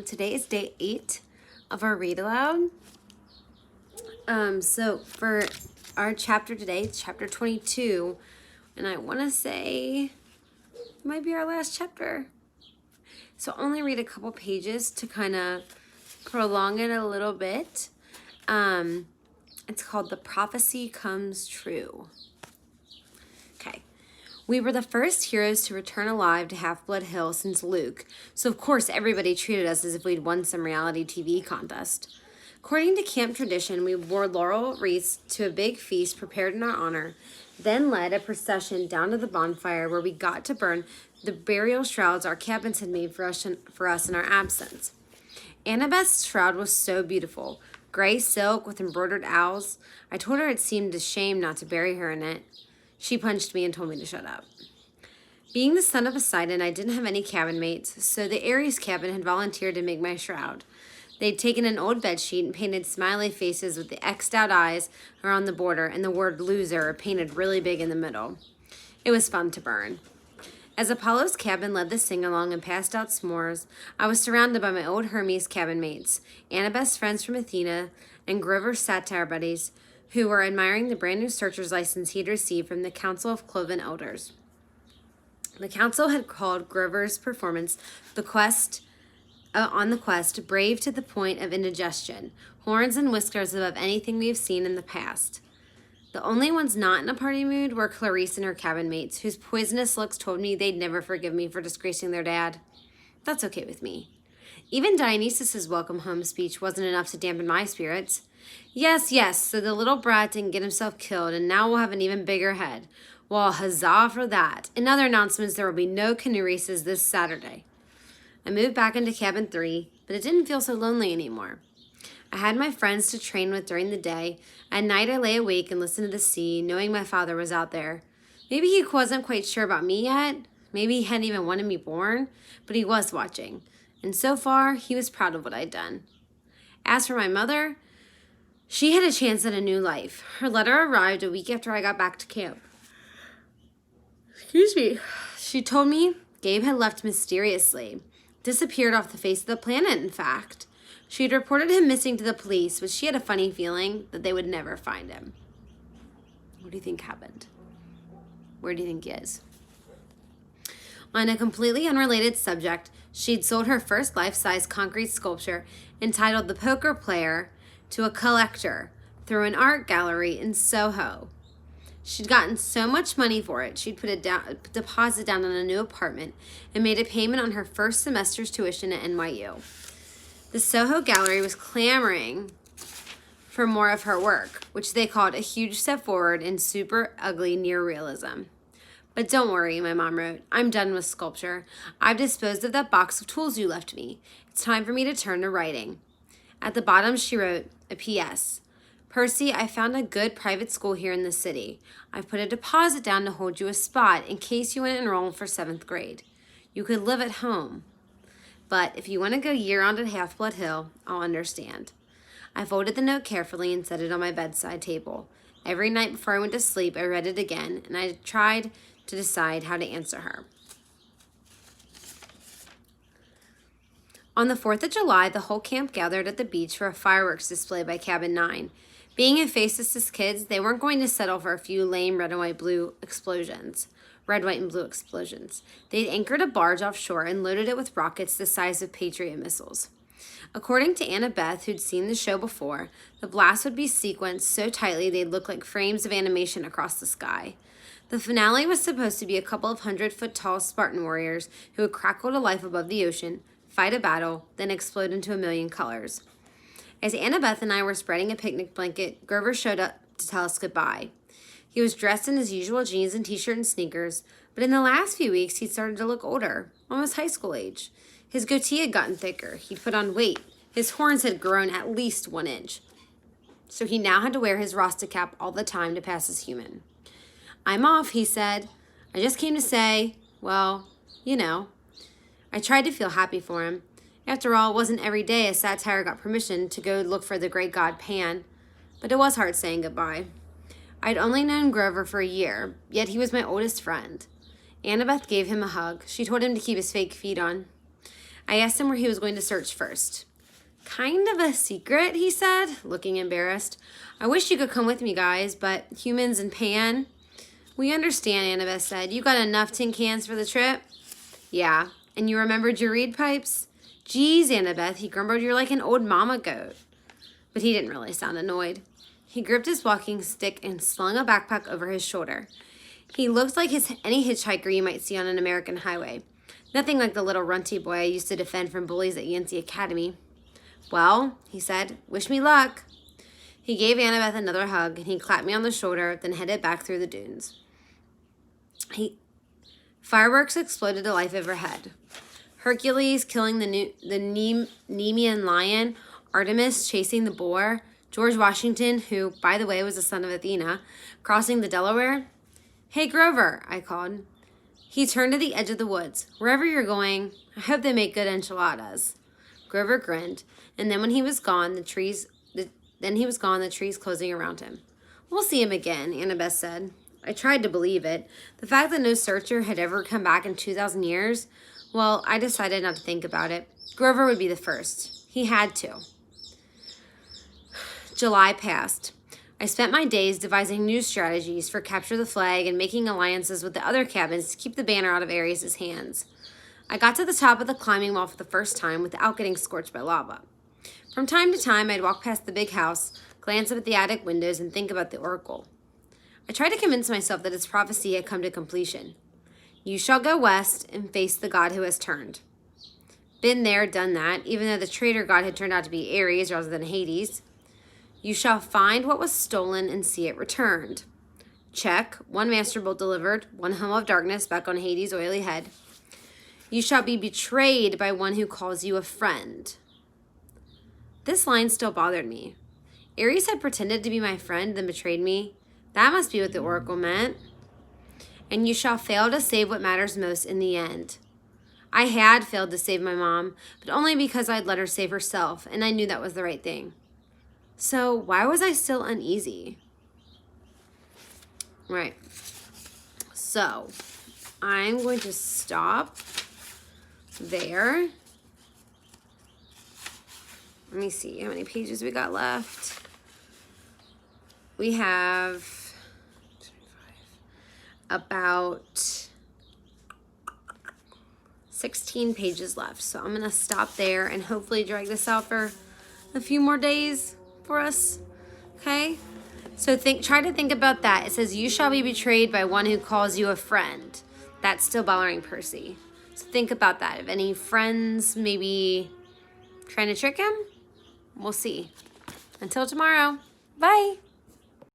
Today is day 8 of our read aloud. So for our chapter today, it's chapter 22, and I want to say it might be our last chapter. So only read a couple pages to kind of prolong it a little bit. It's called The Prophecy Comes True. Okay. We were the first heroes to return alive to Half-Blood Hill since Luke, so of course everybody treated us as if we'd won some reality TV contest. According to camp tradition, we wore laurel wreaths to a big feast prepared in our honor, then led a procession down to the bonfire where we got to burn the burial shrouds our cabins had made for us in our absence. Annabeth's shroud was so beautiful, gray silk with embroidered owls. I told her it seemed a shame not to bury her in it. She punched me and told me to shut up. Being the son of Poseidon, I didn't have any cabin mates, so the Ares cabin had volunteered to make my shroud. They'd taken an old bedsheet and painted smiley faces with the X'd out eyes around the border and the word loser painted really big in the middle. It was fun to burn. As Apollo's cabin led the sing-along and passed out s'mores, I was surrounded by my old Hermes cabin mates, Annabeth's friends from Athena, and Grover's satire buddies, who were admiring the brand new searcher's license he'd received from the Council of Cloven Elders. The council had called Grover's performance on the quest brave to the point of indigestion, horns and whiskers above anything we have seen in the past. The only ones not in a party mood were Clarice and her cabin mates, whose poisonous looks told me they'd never forgive me for disgracing their dad. That's okay with me. Even Dionysus's welcome home speech wasn't enough to dampen my spirits. Yes, so the little brat didn't get himself killed, and now we'll have an even bigger head. Well, huzzah for that. In other announcements, there will be no canoe races this Saturday. I moved back into cabin 3, but it didn't feel so lonely anymore. I had my friends to train with during the day. At night, I lay awake and listened to the sea, knowing my father was out there. Maybe he wasn't quite sure about me yet. Maybe he hadn't even wanted me born, but he was watching. And so far, he was proud of what I'd done. As for my mother, she had a chance at a new life. Her letter arrived a week after I got back to camp. Excuse me. She told me Gabe had left mysteriously. Disappeared off the face of the planet, in fact. She had reported him missing to the police, but she had a funny feeling that they would never find him. What do you think happened? Where do you think he is? On a completely unrelated subject, she'd sold her first life-size concrete sculpture entitled The Poker Player to a collector through an art gallery in Soho. She'd gotten so much money for it, she'd put a deposit down on a new apartment and made a payment on her first semester's tuition at NYU. The Soho Gallery was clamoring for more of her work, which they called a huge step forward in super ugly near-realism. But don't worry, my mom wrote, I'm done with sculpture. I've disposed of that box of tools you left me. It's time for me to turn to writing. At the bottom, she wrote a P.S. Percy, I found a good private school here in the city. I've put a deposit down to hold you a spot in case you want to enroll for 7th grade. You could live at home. But if you want to go year-round at Half-Blood Hill, I'll understand. I folded the note carefully and set it on my bedside table. Every night before I went to sleep, I read it again, and I tried to decide how to answer her. On the 4th of July, the whole camp gathered at the beach for a fireworks display by Cabin 9. Being Hephaestus' kids, they weren't going to settle for a few lame red, white, and blue explosions. They'd anchored a barge offshore and loaded it with rockets the size of Patriot missiles. According to Annabeth, who'd seen the show before, the blast would be sequenced so tightly they'd look like frames of animation across the sky. The finale was supposed to be a couple of 100-foot-tall Spartan warriors who would crackle to life above the ocean, fight a battle, then explode into a million colors. As Annabeth and I were spreading a picnic blanket, Grover showed up to tell us goodbye. He was dressed in his usual jeans and t-shirt and sneakers, but in the last few weeks he'd started to look older, almost high school age. His goatee had gotten thicker, he'd put on weight, his horns had grown at least 1 inch. So he now had to wear his Rasta cap all the time to pass as human. I'm off, he said. I just came to say, well, I tried to feel happy for him. After all, it wasn't every day a satyr got permission to go look for the great god Pan, but it was hard saying goodbye. I'd only known Grover for a year, yet he was my oldest friend. Annabeth gave him a hug. She told him to keep his fake feet on. I asked him where he was going to search first. Kind of a secret, he said, looking embarrassed. I wish you could come with me, guys, but humans and Pan. We understand, Annabeth said. You got enough tin cans for the trip? Yeah. And you remembered your reed pipes? Geez, Annabeth, he grumbled, you're like an old mama goat. But he didn't really sound annoyed. He gripped his walking stick and slung a backpack over his shoulder. He looked like any hitchhiker you might see on an American highway. Nothing like the little runty boy I used to defend from bullies at Yancey Academy. Well, he said, wish me luck. He gave Annabeth another hug, and he clapped me on the shoulder, then headed back through the dunes. Fireworks exploded to life overhead. Hercules killing the Nemean lion, Artemis chasing the boar, George Washington, who, by the way, was the son of Athena, crossing the Delaware. Hey, Grover, I called. He turned to the edge of the woods. Wherever you're going, I hope they make good enchiladas. Grover grinned, and then when he was gone, the trees closing around him. We'll see him again, Annabeth said. I tried to believe it. The fact that no searcher had ever come back in 2,000 years, well, I decided not to think about it. Grover would be the first. He had to. July passed. I spent my days devising new strategies for capture the flag and making alliances with the other cabins to keep the banner out of Ares' hands. I got to the top of the climbing wall for the first time without getting scorched by lava. From time to time, I'd walk past the big house, glance up at the attic windows, and think about the oracle. I tried to convince myself that its prophecy had come to completion. You shall go west and face the god who has turned. Been there, done that, even though the traitor god had turned out to be Ares rather than Hades. You shall find what was stolen and see it returned. Check, one master bolt delivered, one helm of darkness back on Hades' oily head. You shall be betrayed by one who calls you a friend. This line still bothered me. Ares had pretended to be my friend, then betrayed me. That must be what the oracle meant. And you shall fail to save what matters most in the end. I had failed to save my mom, but only because I'd let her save herself, and I knew that was the right thing. So why was I still uneasy? Right. So I'm going to stop there. Let me see how many pages we got left. We have about 16 pages left. So I'm going to stop there and hopefully drag this out for a few more days for us. Okay? So try to think about that. It says, you shall be betrayed by one who calls you a friend. That's still bothering Percy. So think about that. If any friends maybe trying to trick him, we'll see. Until tomorrow. Bye.